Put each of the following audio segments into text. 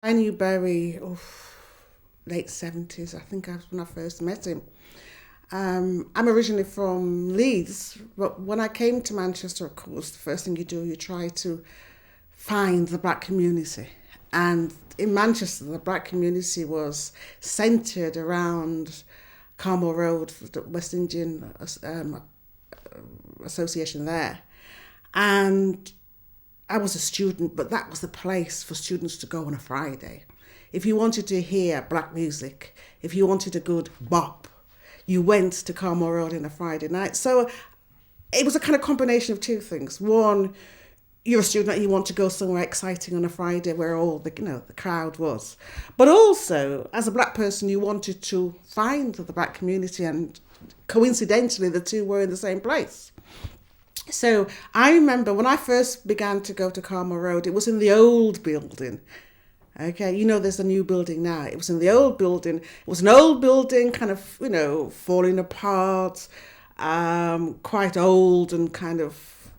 I knew Barry, late 70s, I think that's when I first met him. I'm originally from Leeds, but when I came to Manchester, of course, the first thing you do, you try to find the black community. And in Manchester, the black community was centred around Carmoor Road, the West Indian association there. And I was a student, but that was the place for students to go on a Friday. If you wanted to hear black music, if you wanted a good bop, you went to Carmoor Road on a Friday night. So it was a kind of combination of two things. One, you're a student and you want to go somewhere exciting on a Friday where all the crowd was. But also, as a black person, you wanted to find the black community, and coincidentally, the two were in the same place. So I remember when I first began to go to Carmoor Road, it was in the old building. Okay, there's a new building now. It was in the old building. It was an old building, kind of, falling apart, quite old and kind of,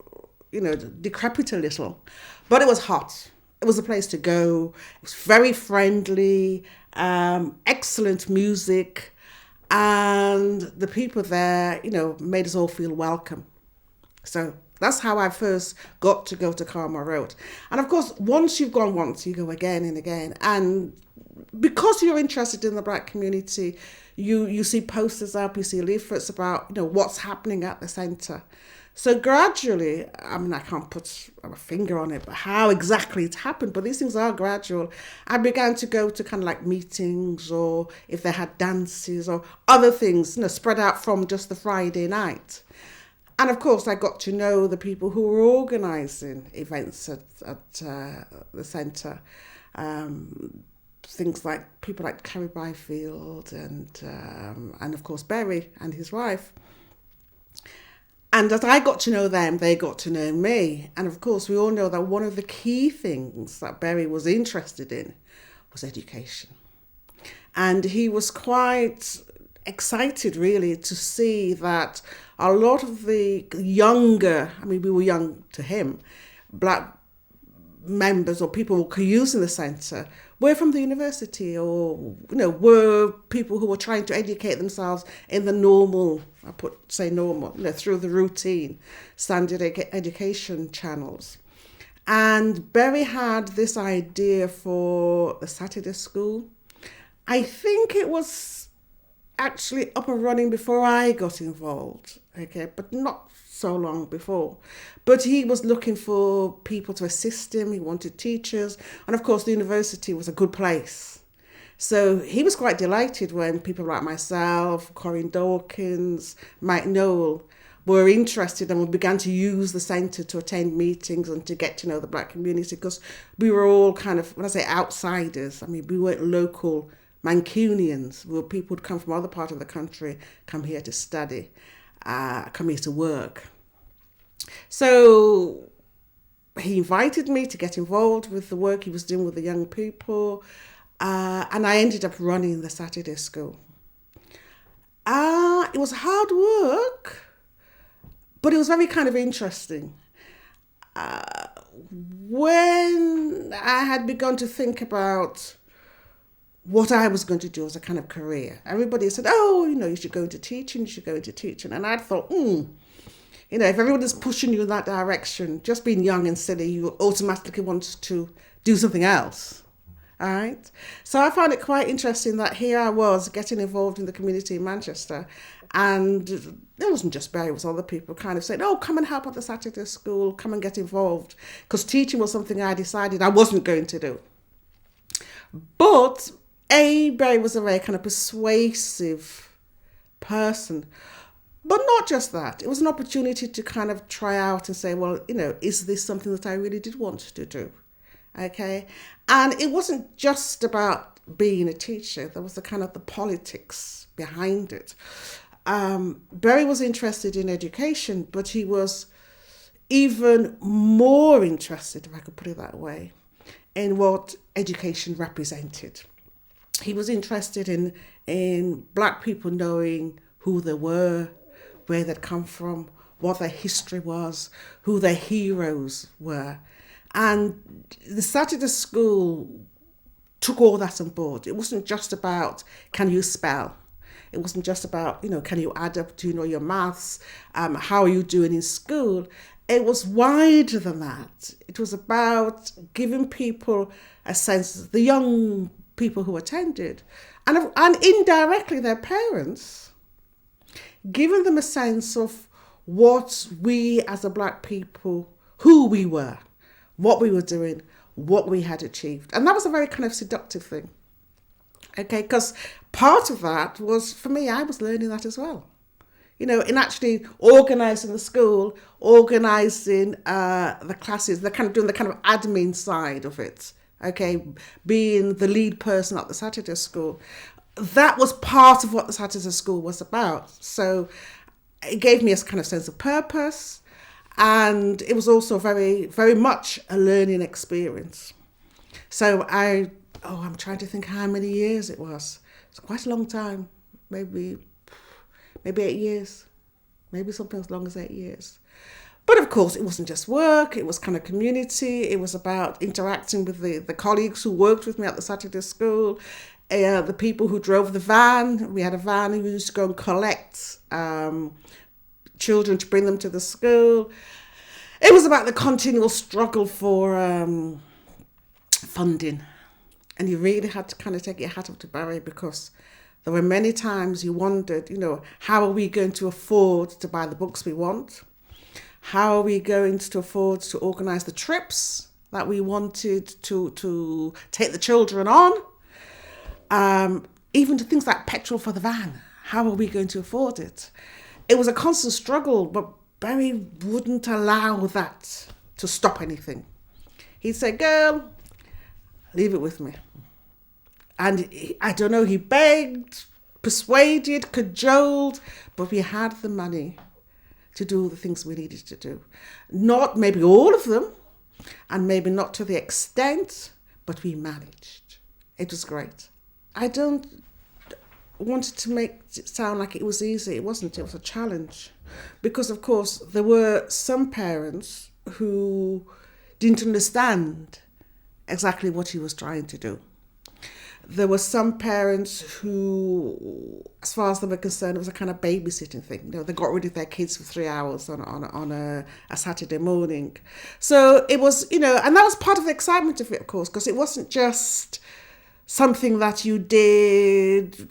decrepit a little. But it was hot. It was a place to go. It was very friendly, excellent music. And the people there, made us all feel welcome. So that's how I first got to go to Carmoor Road. And of course, once you've gone once, you go again and again. And because you're interested in the black community, you see posters up, you see leaflets about, what's happening at the centre. So gradually, I mean, I can't put a finger on it, but how exactly it happened, but these things are gradual. I began to go to kind of like meetings, or if they had dances or other things, spread out from just the Friday night. And of course, I got to know the people who were organising events at the centre. Things like people like Kerry Byfield and of course Berry and his wife. And as I got to know them, they got to know me. And of course, we all know that one of the key things that Berry was interested in was education. And he was quite excited really to see that a lot of the younger, I mean, we were young to him, black members or people who using the centre were from the university, or were people who were trying to educate themselves in the normal, say normal, through the routine standard education channels. And Berry had this idea for the Saturday school. I think it was actually up and running before I got involved, okay, but not so long before. But he was looking for people to assist him. He wanted teachers. And of course, the university was a good place. So he was quite delighted when people like myself, Corinne Dawkins, Mike Noel were interested, and we began to use the centre to attend meetings and to get to know the black community, because we were all kind of, when I say outsiders, I mean, we weren't local Mancunians. We were people who'd come from other parts of the country, come here to study, come here to work. So he invited me to get involved with the work he was doing with the young people, and I ended up running the Saturday school. It was hard work, but it was very kind of interesting. When I had begun to think about what I was going to do as a kind of career, everybody said, oh, you should go into teaching, you should go into teaching. And I thought, if everyone is pushing you in that direction, just being young and silly, you automatically want to do something else. All right. So I found it quite interesting that here I was getting involved in the community in Manchester, and it wasn't just Barry, it was other people kind of saying, oh, come and help at the Saturday school, come and get involved. Because teaching was something I decided I wasn't going to do. But Barry was a very kind of persuasive person. But not just that. It was an opportunity to kind of try out and say, well, is this something that I really did want to do? Okay. And it wasn't just about being a teacher. There was the kind of the politics behind it. Barry was interested in education, but he was even more interested, if I could put it that way, in what education represented. He was interested in black people knowing who they were, where they'd come from, what their history was, who their heroes were. And the Saturday school took all that on board. It wasn't just about, can you spell? It wasn't just about, can you add up, do you know your maths? How are you doing in school? It was wider than that. It was about giving people a sense, the young people who attended, and indirectly their parents, giving them a sense of what we as a black people, who we were, what we were doing, what we had achieved. And that was a very kind of seductive thing. Okay, because part of that was, for me, I was learning that as well. In actually organising the school, organising the classes, doing the kind of admin side of it. Okay, being the lead person at the Saturday school. That was part of what the Saturday school was about. So it gave me a kind of sense of purpose, and it was also very, very much a learning experience. So I'm trying to think how many years it was. It's quite a long time, maybe 8 years, maybe something as long as 8 years. But of course, it wasn't just work, it was kind of community. It was about interacting with the colleagues who worked with me at the Saturday school, the people who drove the van. We had a van who used to go and collect children to bring them to the school. It was about the continual struggle for funding. And you really had to kind of take your hat off to Barry, because there were many times you wondered, how are we going to afford to buy the books we want? How are we going to afford to organise the trips that we wanted to take the children on? Even to things like petrol for the van. How are we going to afford it? It was a constant struggle, but Barry wouldn't allow that to stop anything. He'd say, girl, leave it with me. And he begged, persuaded, cajoled, but we had the money to do the things we needed to do. Not maybe all of them, and maybe not to the extent, but we managed. It was great. I don't want to make it sound like it was easy. It wasn't. It was a challenge. Because, of course, there were some parents who didn't understand exactly what he was trying to do. There were some parents who, as far as they were concerned, it was a kind of babysitting thing. They got rid of their kids for 3 hours on a Saturday morning. So it was, and that was part of the excitement of it, of course, because it wasn't just something that you did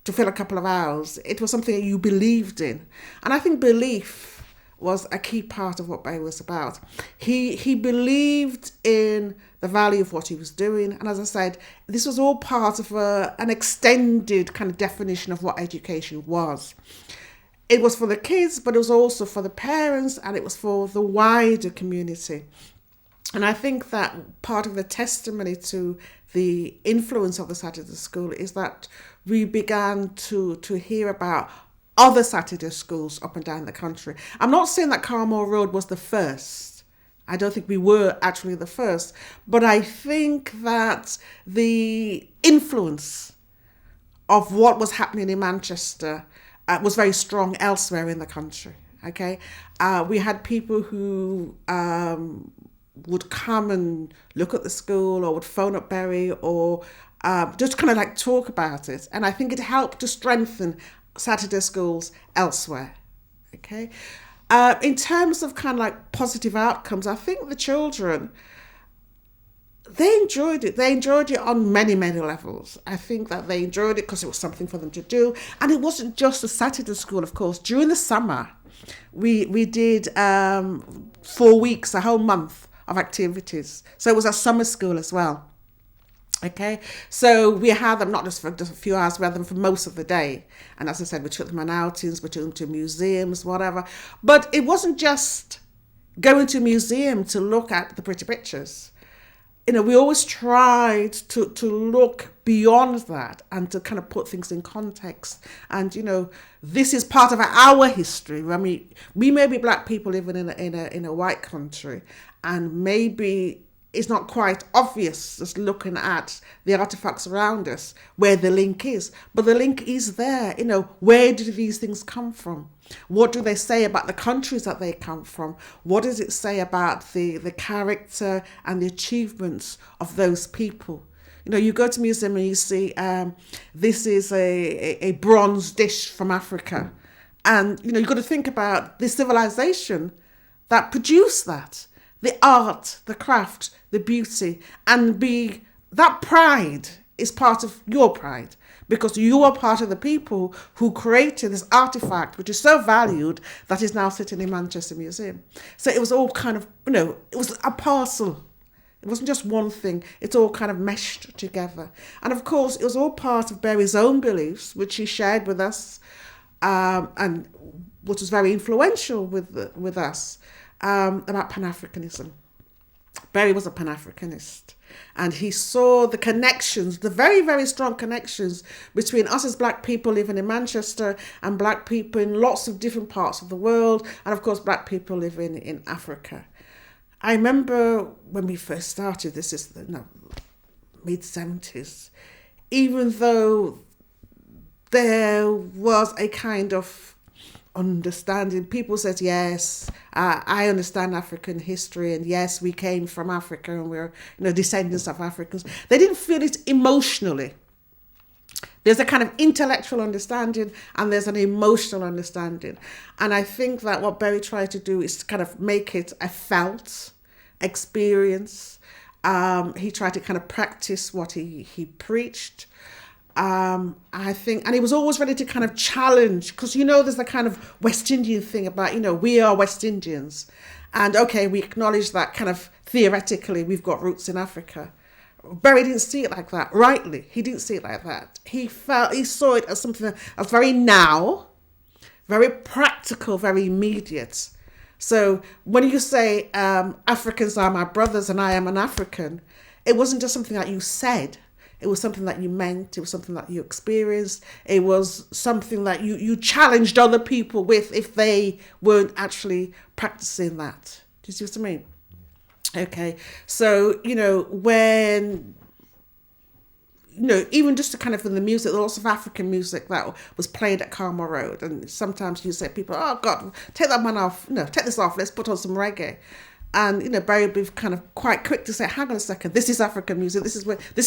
to fill a couple of hours. It was something that you believed in. And I think belief was a key part of what Bay was about. He believed in the value of what he was doing. And as I said, this was all part of an extended kind of definition of what education was. It was for the kids, but it was also for the parents, and it was for the wider community. And I think that part of the testimony to the influence of the Saturday school is that we began to hear about other Saturday schools up and down the country. I'm not saying that Carmoor Road was the first. I don't think we were actually the first. But I think that the influence of what was happening in Manchester was very strong elsewhere in the country. Okay, we had people who would come and look at the school, or would phone up Berry, or just kind of like talk about it. And I think it helped to strengthen Saturday schools elsewhere. Okay, in terms of kind of like positive outcomes, I think the children, they enjoyed it. They enjoyed it on many, many levels. I think that they enjoyed it because it was something for them to do. And it wasn't just a Saturday school, of course. During the summer, we did 4 weeks, a whole month of activities. So it was a summer school as well. Okay, so we had them not just for just a few hours, we had them for most of the day. And as I said, we took them on outings, we took them to museums, whatever. But it wasn't just going to a museum to look at the pretty pictures. We always tried to look beyond that and to kind of put things in context. And, this is part of our history. I mean, we may be black people living in a white country, and maybe it's not quite obvious just looking at the artifacts around us where the link is. But the link is there. Where do these things come from? What do they say about the countries that they come from? What does it say about the character and the achievements of those people? You know, you go to a museum and you see this is a bronze dish from Africa. And, you know, you've got to think about the civilization that produced that. The art, the craft, the beauty, and that pride is part of your pride, because you are part of the people who created this artifact, which is so valued that is now sitting in Manchester Museum. So it was all kind of, you know, it was a parcel. It wasn't just one thing. It's all kind of meshed together. And of course, it was all part of Berry's own beliefs, which he shared with us, and which was very influential with us, about Pan-Africanism. Berry was a Pan-Africanist, and he saw the connections, the very, very strong connections between us as black people living in Manchester and black people in lots of different parts of the world, and of course black people living in Africa. I remember when we first started, this is the mid-70s, even though there was a kind of understanding. People said, yes, I understand African history, and yes, we came from Africa and we're, you know, descendants of Africans. They didn't feel it emotionally. There's a kind of intellectual understanding and there's an emotional understanding. And I think that what Berry tried to do is to kind of make it a felt experience. He tried to kind of practice what he preached. I think, and he was always ready to kind of challenge, because, you know, there's the kind of West Indian thing about, you know, we are West Indians. And okay, we acknowledge that kind of theoretically we've got roots in Africa. Berry didn't see it like that, rightly. He didn't see it like that. He saw it as something that was very now, very practical, very immediate. So when you say, Africans are my brothers and I am an African, it wasn't just something that you said. It was something that you meant. It was something that you experienced. It was something that you challenged other people with if they weren't actually practicing that. Do you see what I mean? Okay. So, you know, when, you know, even just to kind of in the music, there's lots of African music that was played at Carmoor Road. And sometimes you say people, oh God, take that man off. No, take this off. Let's put on some reggae. And, you know, Berry would be kind of quite quick to say, hang on a second, this is African music, this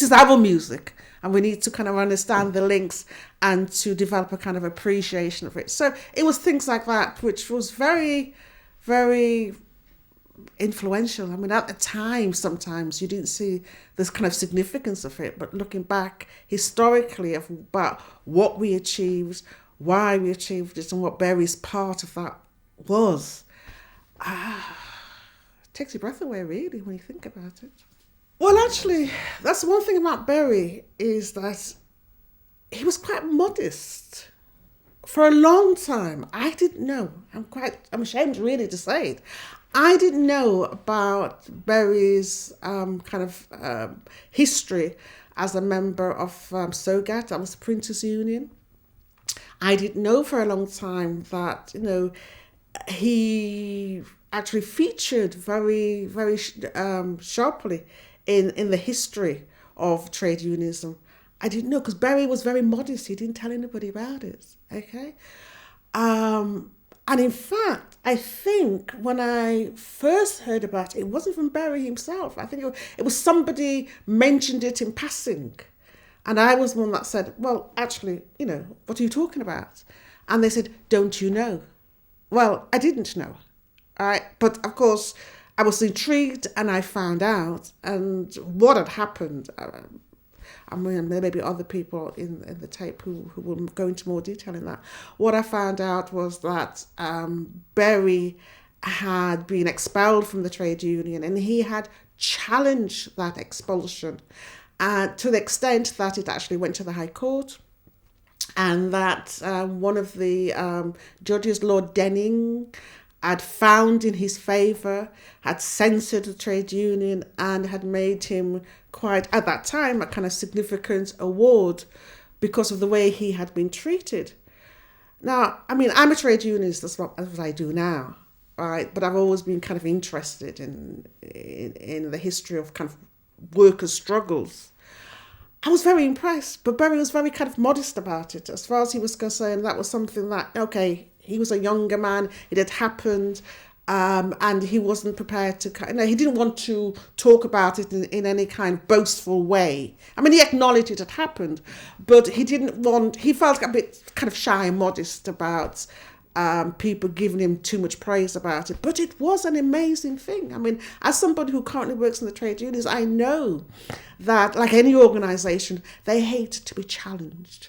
is our music. And we need to kind of understand the links and to develop a kind of appreciation of it. So it was things like that, which was very, very influential. I mean, at the time, sometimes you didn't see this kind of significance of it. But looking back historically about what we achieved, why we achieved it, and what Berry's part of that was, takes your breath away, really, when you think about it. Well, actually, that's one thing about Berry, is that he was quite modest. For a long time, I didn't know. I'm ashamed really to say it. I didn't know about Berry's history as a member of SOGAT, that was the Printers Union. I didn't know for a long time that, you know, he actually featured very, very sharply in the history of trade unionism. I didn't know, because Berry was very modest. He didn't tell anybody about it, okay? And in fact, I think when I first heard about it, it wasn't from Berry himself. I think it was somebody mentioned it in passing. And I was the one that said, well, actually, you know, what are you talking about? And they said, don't you know? Well, I didn't know. All right. But of course, I was intrigued and I found out. And what had happened, I mean, there may be other people in the tape who will go into more detail in that. What I found out was that Berry had been expelled from the trade union, and he had challenged that expulsion to the extent that it actually went to the High Court. And that one of the judges, Lord Denning, had found in his favour, had censored the trade union, and had made him quite, at that time, a kind of significant award because of the way he had been treated. Now, I mean, I'm a trade unionist, that's what I do now, right? But I've always been kind of interested in the history of kind of workers' struggles. I was very impressed, but Berry was very kind of modest about it. As far as he was concerned, that was something that, okay, he was a younger man, it had happened, And he wasn't prepared to, he didn't want to talk about it in any kind of boastful way. I mean, he acknowledged it had happened, but he felt a bit kind of shy and modest about people giving him too much praise about it. But it was an amazing thing. I mean, as somebody who currently works in the trade unions, I know that, like any organisation, they hate to be challenged.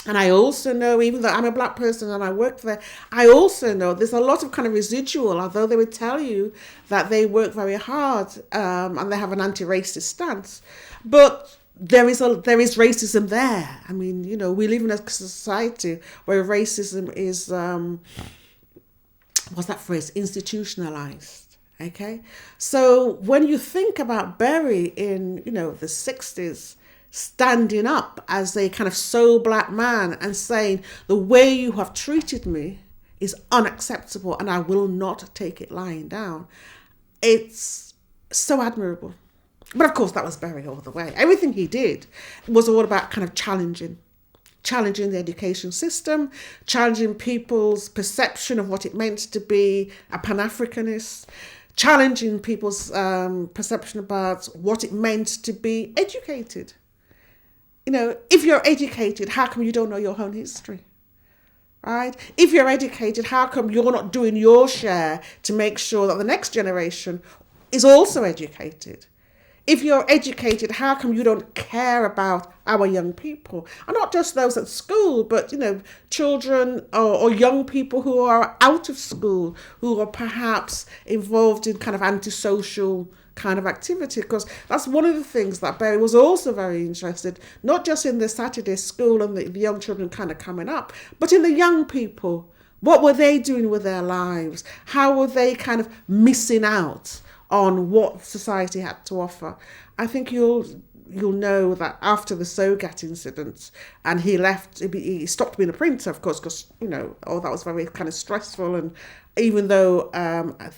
And I also know, even though I'm a black person and I work there, I also know there's a lot of kind of residual, although they would tell you that they work very hard and they have an anti-racist stance. But there is racism there. I mean, we live in a society where racism is, what's that phrase, institutionalized. Okay? So when you think about Berry in, the 60s, standing up as a kind of so black man and saying, the way you have treated me is unacceptable and I will not take it lying down. It's so admirable. But of course, that was Berry all the way. Everything he did was all about kind of challenging the education system, challenging people's perception of what it meant to be a Pan-Africanist, challenging people's perception about what it meant to be educated. If you're educated, how come you don't know your own history? Right? If you're educated, how come you're not doing your share to make sure that the next generation is also educated? If you're educated, how come you don't care about our young people? And not just those at school, but, children or young people who are out of school, who are perhaps involved in kind of antisocial kind of activity, because that's one of the things that Berry was also very interested, not just in the Saturday school and the young children kind of coming up, but in the young people. What were they doing with their lives? How were they kind of missing out on what society had to offer? I think you'll know that after the Sogat incident, and he stopped being a printer, of course, because, that was very kind of stressful. And even though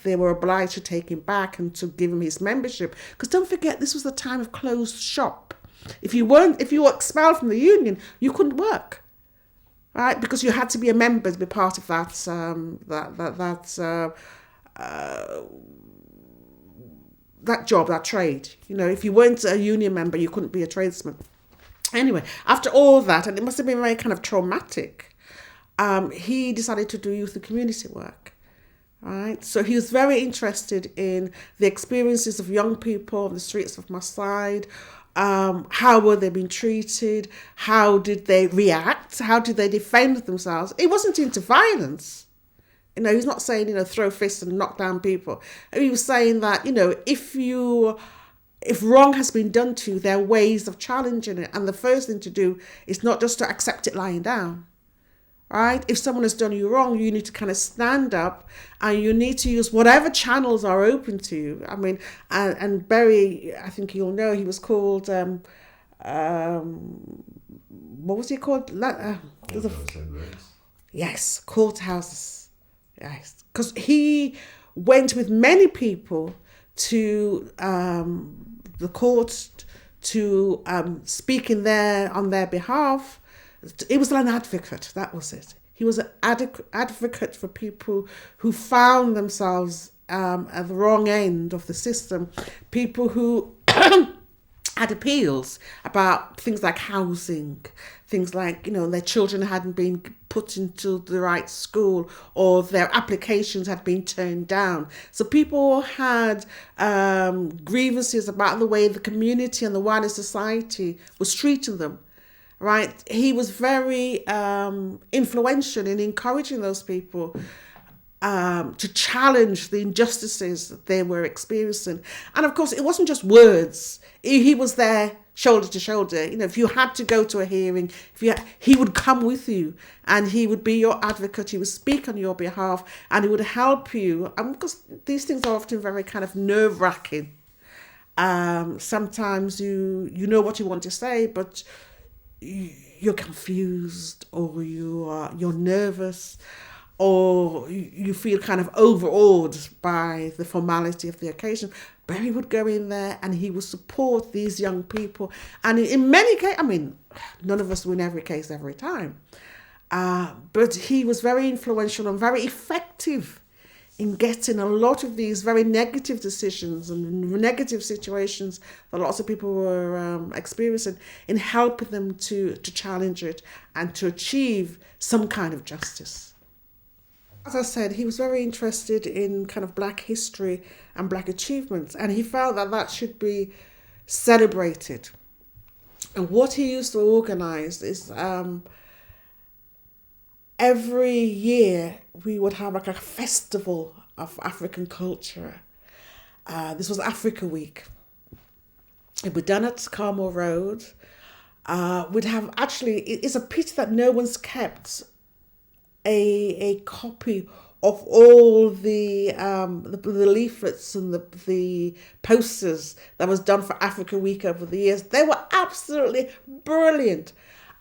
they were obliged to take him back and to give him his membership, because don't forget, this was the time of closed shop. If you were expelled from the union, you couldn't work, right? Because you had to be a member to be part of that job, that trade. If you weren't a union member, you couldn't be a tradesman. Anyway, after all that, and it must have been very kind of traumatic, he decided to do youth and community work. Right? So he was very interested in the experiences of young people on the streets of Masai. How were they being treated? How did they react? How did they defend themselves? He wasn't into violence. He's not saying, throw fists and knock down people. He was saying that, if wrong has been done to you, there are ways of challenging it. And the first thing to do is not just to accept it lying down, right? If someone has done you wrong, you need to kind of stand up and you need to use whatever channels are open to you. I mean, and Berry, I think you'll know, he was called, what was he called? Yes, Courthouse. Yes, because he went with many people to the court to speak on their behalf. He was an advocate, that was it. He was an advocate for people who found themselves at the wrong end of the system, people who had appeals about things like housing, things like, their children hadn't been put into the right school or their applications had been turned down. So people had grievances about the way the community and the wider society was treating them. Right? He was very influential in encouraging those people to challenge the injustices that they were experiencing. And of course, it wasn't just words. He was there shoulder to shoulder. If you had to go to a hearing, he would come with you and he would be your advocate. He would speak on your behalf and he would help you. And because these things are often very kind of nerve-wracking. Sometimes you know what you want to say, but you're confused or you're nervous or you feel kind of overawed by the formality of the occasion. Berry would go in there and he would support these young people. And in many cases, I mean, none of us win every case every time. But he was very influential and very effective in getting a lot of these very negative decisions and negative situations that lots of people were experiencing, in helping them to challenge it and to achieve some kind of justice. As I said, he was very interested in kind of black history and black achievements, and he felt that that should be celebrated. And what he used to organise is every year we would have like a festival of African culture. This was Africa Week. It would be done at Carmoor Road. We'd have, actually, it's a pity that no one's kept a copy of all the leaflets and the posters that was done for Africa Week over the years. They were absolutely brilliant.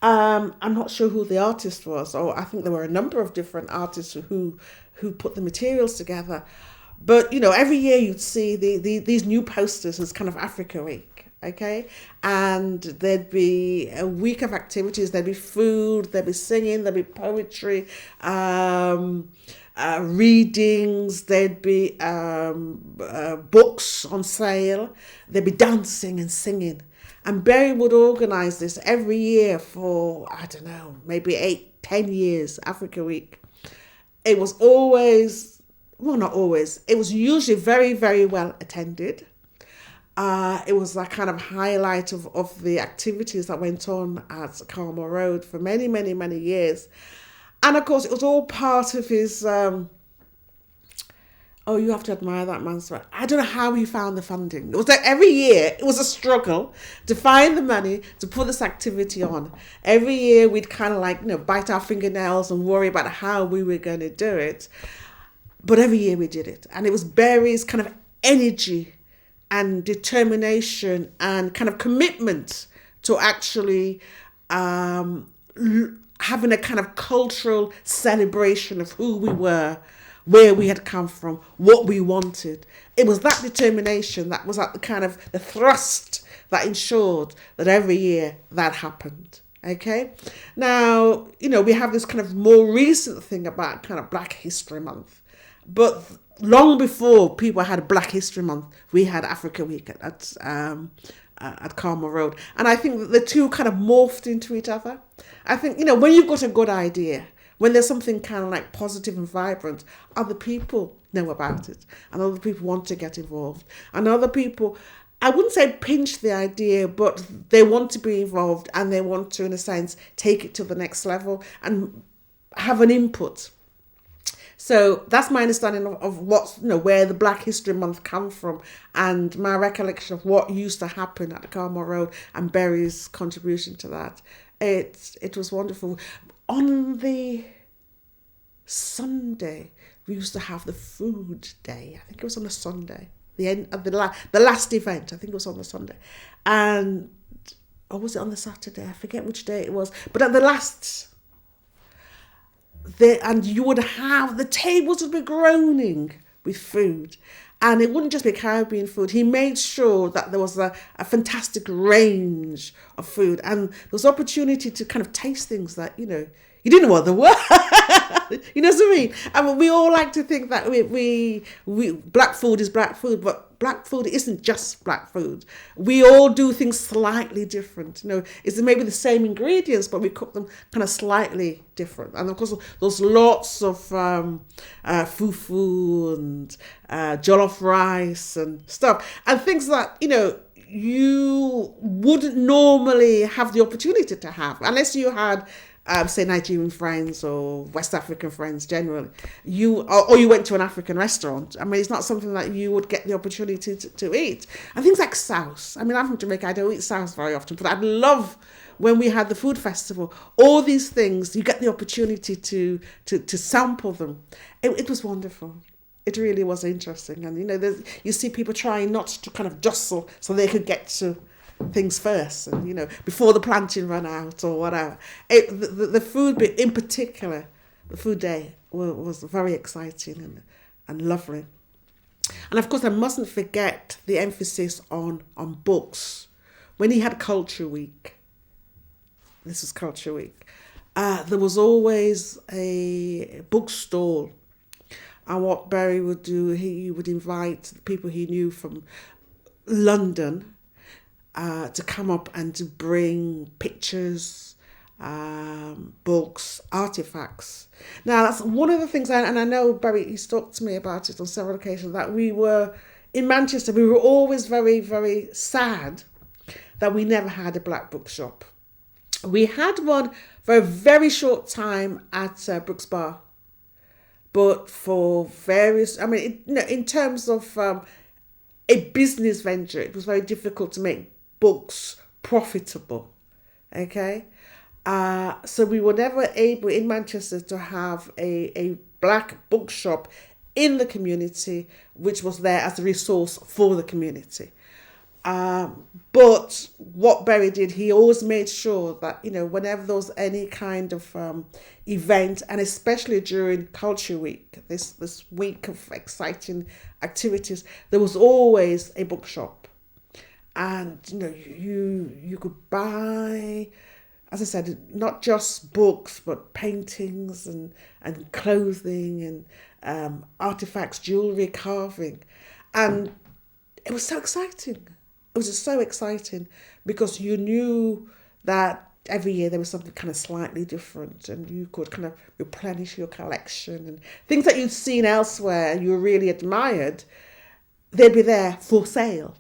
I'm not sure who the artist was, or I think there were a number of different artists who put the materials together. But, every year you'd see these new posters as kind of Africa Week, okay? And there'd be a week of activities. There'd be food, there'd be singing, there'd be poetry, readings, there'd be books on sale, there'd be dancing and singing. And Berry would organise this every year for, I don't know, maybe 8-10 years, Africa Week. It was always, well, not always, it was usually very, very well attended. It was that kind of highlight of the activities that went on at Carmoor Road for many, many, many years. And of course, it was all part of his, you have to admire that man's work. I don't know how he found the funding. It was like every year, it was a struggle to find the money to put this activity on. Every year, we'd kind of bite our fingernails and worry about how we were going to do it. But every year we did it. And it was Berry's kind of energy and determination and kind of commitment to actually having a kind of cultural celebration of who we were, where we had come from, what we wanted. It was that determination that was at the kind of the thrust that ensured that every year that happened. Okay? Now, we have this kind of more recent thing about kind of Black History Month. But long before people had Black History Month, we had Africa Week at Carmoor Road. And I think that the two kind of morphed into each other. I think, when you've got a good idea, when there's something kind of like positive and vibrant, other people know about it and other people want to get involved. And other people, I wouldn't say pinch the idea, but they want to be involved and they want to, in a sense, take it to the next level and have an input. So that's my understanding of what's, where the Black History Month comes from and my recollection of what used to happen at Carmoor Road and Berry's contribution to that. It was wonderful. On the Sunday, we used to have the food day. I think it was on a Sunday. The end of the last event, I think it was on the Sunday. Or was it on the Saturday? I forget which day it was. But at the last... and you would have, the tables would be groaning with food. And it wouldn't just be Caribbean food. He made sure that there was a fantastic range of food. And there was opportunity to kind of taste things that, you didn't know what they were. You know what I mean? I mean, we all like to think that we black food is black food, but black food isn't just black food. We all do things slightly different. It's maybe the same ingredients, but we cook them kind of slightly different. And of course, there's lots of fufu and jollof rice and stuff, and things that, you wouldn't normally have the opportunity to have unless you had say Nigerian friends or West African friends generally, or you went to an African restaurant. I mean, it's not something that you would get the opportunity to eat. And things like souse. I mean, I'm from Jamaica, I don't eat souse very often, but I'd love when we had the food festival, all these things, you get the opportunity to sample them. It was wonderful. It really was interesting. And, you see people trying not to kind of jostle so they could get to things first, and before the planting ran out or whatever. The food bit in particular, the food day was very exciting and lovely. And of course, I mustn't forget the emphasis on books. When he had Culture Week, this was Culture Week, there was always a bookstall And what Barry would do, he would invite people he knew from London to come up and to bring pictures, books, artifacts. Now, that's one of the things, and I know Barry, he's talked to me about it on several occasions, that we were, in Manchester, we were always very, very sad that we never had a black bookshop. We had one for a very short time at Brooks Bar, but for various, in terms of a business venture, it was very difficult to make books profitable. Okay, so we were never able in Manchester to have a black bookshop in the community, which was there as a resource for the community. But what Barry did, he always made sure that, whenever there was any kind of event, and especially during Culture Week, this week of exciting activities, there was always a bookshop. And, you could buy, as I said, not just books, but paintings and clothing and artifacts, jewellery, carving. And it was so exciting. It was just so exciting because you knew that every year there was something kind of slightly different, and you could kind of replenish your collection, and things that you'd seen elsewhere and you really admired, they'd be there for sale.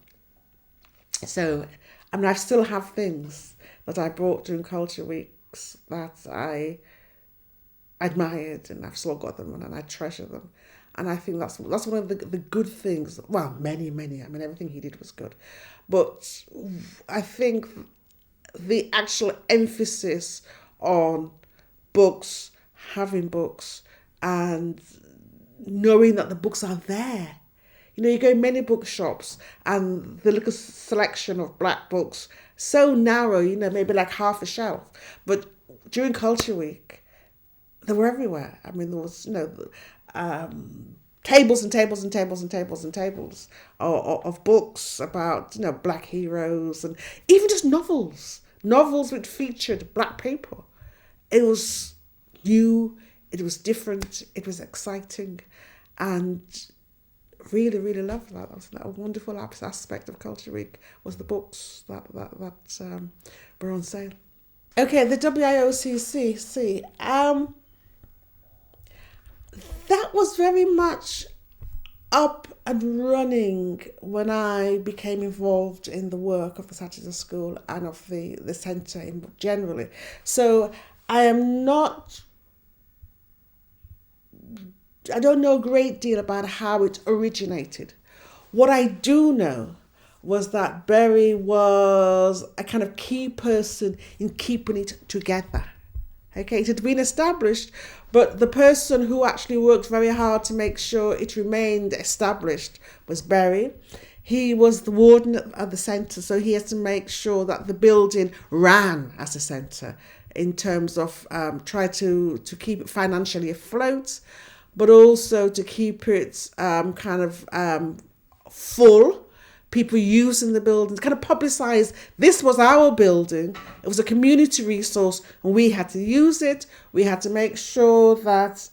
So, I still have things that I bought during Culture Weeks that I admired, and I've still got them and I treasure them. And I think that's one of the good things. Well, many. Everything he did was good. But I think the actual emphasis on books, having books, and knowing that the books are there. You go in many bookshops and the little selection of black books, so narrow, maybe like half a shelf. But during Culture Week, they were everywhere. There was, tables and tables and tables and tables and tables of books about, black heroes, and even just novels which featured black people. It was new, it was different, it was exciting, and really, really loved that. That was a wonderful aspect of Culture Week, was the books that were on sale. Okay, the WIOCC. That was very much up and running when I became involved in the work of the Saturday School and of the centre generally. So I don't know a great deal about how it originated. What I do know was that Barry was a kind of key person in keeping it together. Okay, it had been established, but the person who actually worked very hard to make sure it remained established was Barry. He was the warden at the centre, so he had to make sure that the building ran as a centre in terms of try to keep it financially afloat, but also to keep it full. People using the building, kind of publicise this was our building. It was a community resource and we had to use it. We had to make sure that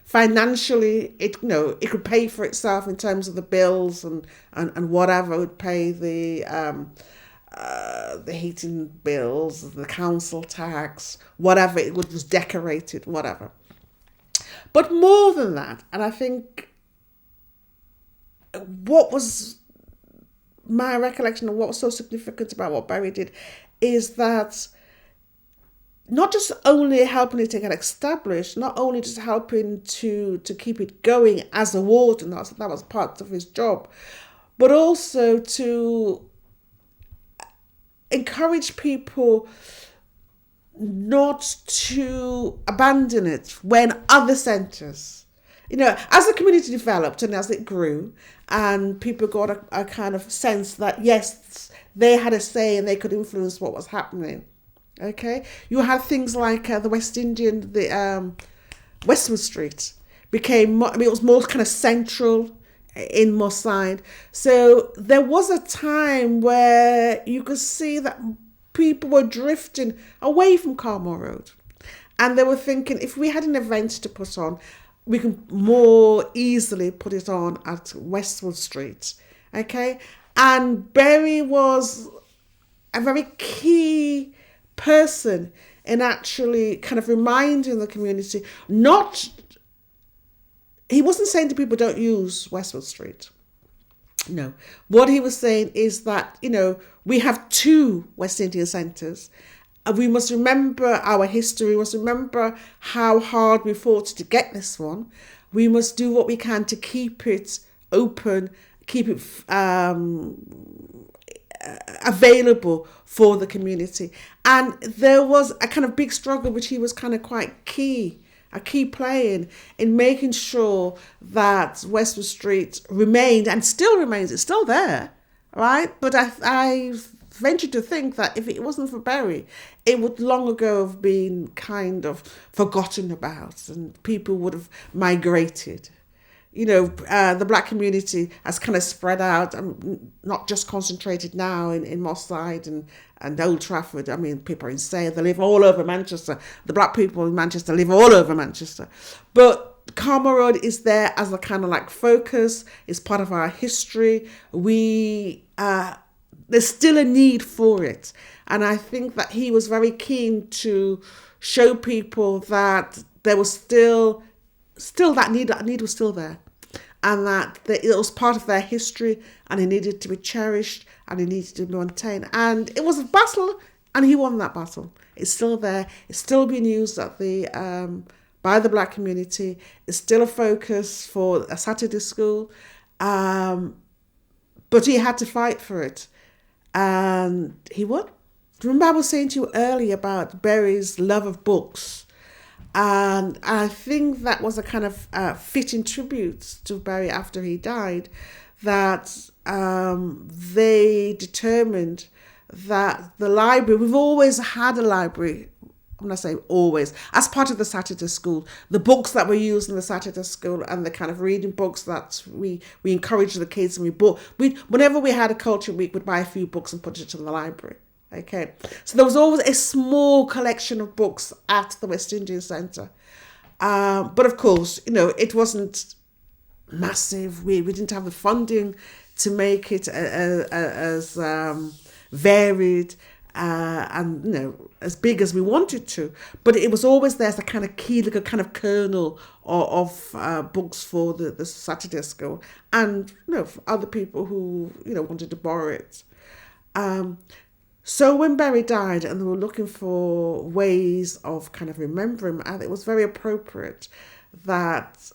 financially it could pay for itself in terms of the bills and whatever would pay the heating bills, the council tax, whatever it was decorated, whatever. But more than that, and I think what was my recollection of what was so significant about what Barry did is that not just only helping it to get established, not only just helping to keep it going as a warden, that was part of his job, but also to encourage people not to abandon it when other centres, as the community developed and as it grew and people got a kind of sense that, yes, they had a say and they could influence what was happening. Okay? You had things like the West Indian, the Westwood Street became, it was more kind of central in Moss Side. So there was a time where you could see that people were drifting away from Carmoor Road. And they were thinking, if we had an event to put on, we can more easily put it on at Westwood Street. Okay? And Berry was a very key person in actually kind of reminding the community, not, he wasn't saying to people don't use Westwood Street. No. What he was saying is that, we have two West Indian centres. We must remember our history. We must remember how hard we fought to get this one. We must do what we can to keep it open, keep it available for the community. And there was a kind of big struggle, which he was kind of quite a key player in making sure that Westwood Street remained and still remains. It's still there, right? But I venture to think that if it wasn't for Berry, it would long ago have been kind of forgotten about and people would have migrated. The black community has kind of spread out, not just concentrated now in Moss Side and Old Trafford. I mean, people are insane. They live all over Manchester. The black people in Manchester live all over Manchester. But Carmoor Road is there as a kind of like focus. It's part of our history. There's still a need for it. And I think that he was very keen to show people that there was still that need was still there, and that it was part of their history, and it needed to be cherished, and it needed to be maintained. And it was a battle, and he won that battle. It's still there. It's still being used at by the black community. It's still a focus for a Saturday school, but he had to fight for it, and he won. Remember I was saying to you earlier about Berry's love of books. And I think that was a kind of fitting tribute to Berry after he died, that they determined that the library, we've always had a library, I'm going to say always, as part of the Saturday school, the books that were used in the Saturday school and the kind of reading books that we encouraged the kids, and whenever we had a culture week, we'd buy a few books and put it in the library. Okay, so there was always a small collection of books at the West Indian Centre. But of course, it wasn't massive. We didn't have the funding to make it as varied and as big as we wanted to. But it was always there as a kind of key, like a kind of kernel of books for the Saturday school, and for other people who wanted to borrow it. So when Berry died and they were looking for ways of kind of remembering him, and it was very appropriate that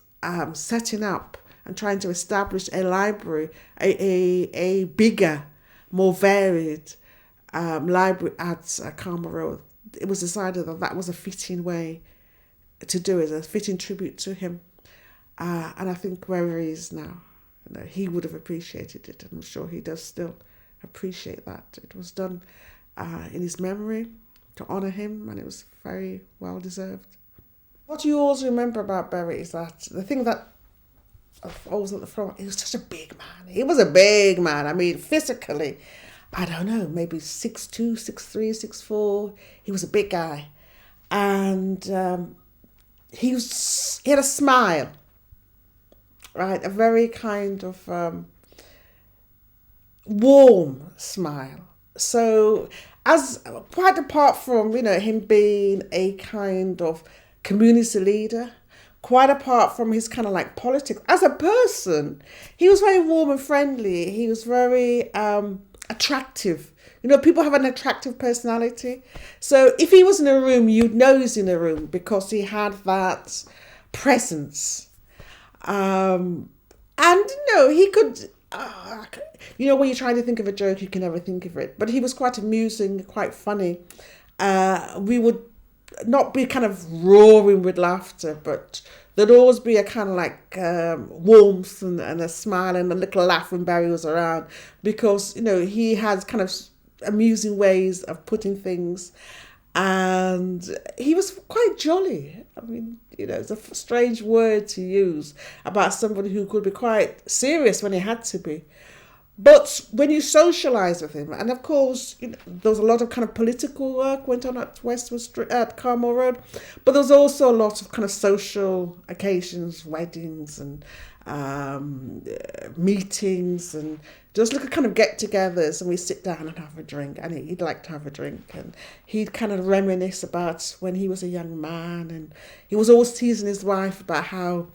setting up and trying to establish a library, a bigger, more varied library at Carmoor Road, it was decided that was a fitting way to do it, a fitting tribute to him. And I think where he is now, he would have appreciated it, and I'm sure he does still appreciate that. It was done in his memory to honour him, and it was very well deserved. What you always remember about Berry is that the thing that always at the front, he was such a big man. He was a big man. I mean, physically, I don't know, maybe 6'2", 6'3", 6'4". He was a big guy, and he had a smile, right? A very kind of warm smile. So, as quite apart from him being a kind of community leader, quite apart from his kind of like politics, as a person, he was very warm and friendly. He was very attractive. People have an attractive personality. So if he was in a room, you'd know he's in a room because he had that presence. And he could. When you're trying to think of a joke, you can never think of it. But he was quite amusing, quite funny. We would not be kind of roaring with laughter, but there'd always be a kind of like warmth and a smile and a little laugh when Berry was around, because he has kind of amusing ways of putting things, and he was quite jolly. I mean, it's a strange word to use about somebody who could be quite serious when he had to be. But when you socialise with him, and of course, there was a lot of kind of political work went on at at Carmoor Road, but there was also a lot of kind of social occasions, weddings and meetings, and just like a kind of get-togethers, and we sit down and have a drink, and he'd like to have a drink, and he'd kind of reminisce about when he was a young man, and he was always teasing his wife about how,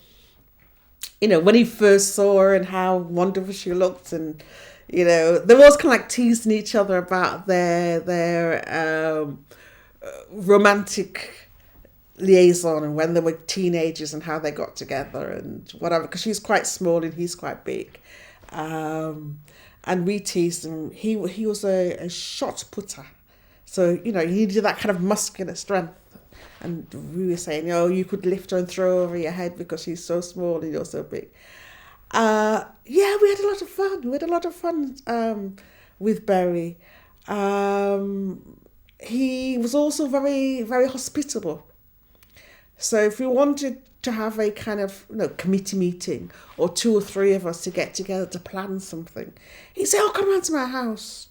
when he first saw her and how wonderful she looked, and they were always kind of like teasing each other about their romantic liaison and when they were teenagers and how they got together and whatever. Because she's quite small and he's quite big, and we teased him. He was a shot putter, so he needed that kind of muscular strength. And we were saying, you could lift her and throw her over your head because she's so small and you're so big. We had a lot of fun. We had a lot of fun with Barry. He was also very, very hospitable. So if we wanted to have a kind of committee meeting or 2 or 3 of us to get together to plan something, he'd say, come round to my house.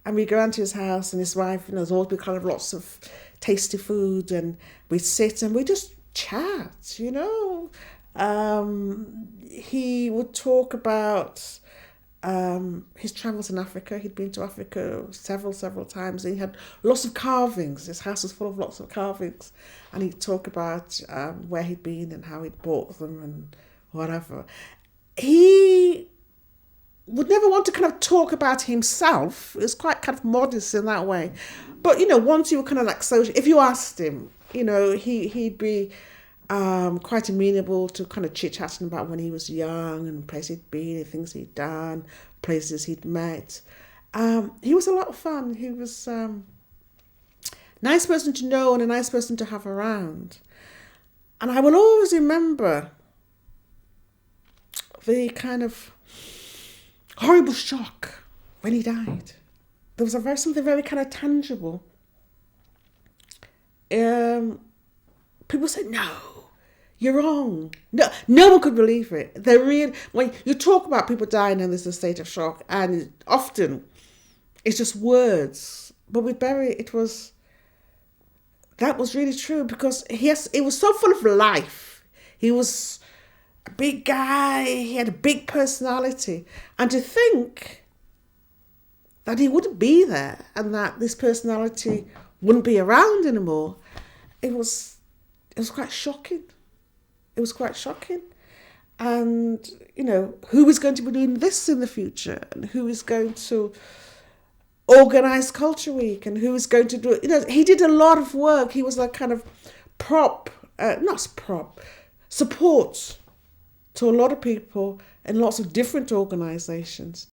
And we'd go round to his house, and his wife, there's always been kind of lots of tasty food, and we'd sit and we'd just chat, He would talk about his travels in Africa. He'd been to Africa several times. He had lots of carvings. His house was full of lots of carvings. And he'd talk about where he'd been and how he'd bought them and whatever. He would never want to kind of talk about himself. He was quite kind of modest in that way. But, once you were kind of like social, if you asked him, he'd be quite amenable to kind of chit-chatting about when he was young and places he'd been and things he'd done, places he'd met. He was a lot of fun. He was a nice person to know and a nice person to have around. And I will always remember the kind of horrible shock when he died. There was something very kind of tangible. People said, no, you're wrong. No one could believe it. When you talk about people dying and there's a state of shock, and often it's just words. But with Barry, that was really true, because it was so full of life. He was a big guy. He had a big personality. And to think that he wouldn't be there and that this personality wouldn't be around anymore, it was quite shocking. It was quite shocking. And, who is going to be doing this in the future? And who is going to organise Culture Week? And who is going to do it? He did a lot of work. He was a kind of support to a lot of people in lots of different organisations.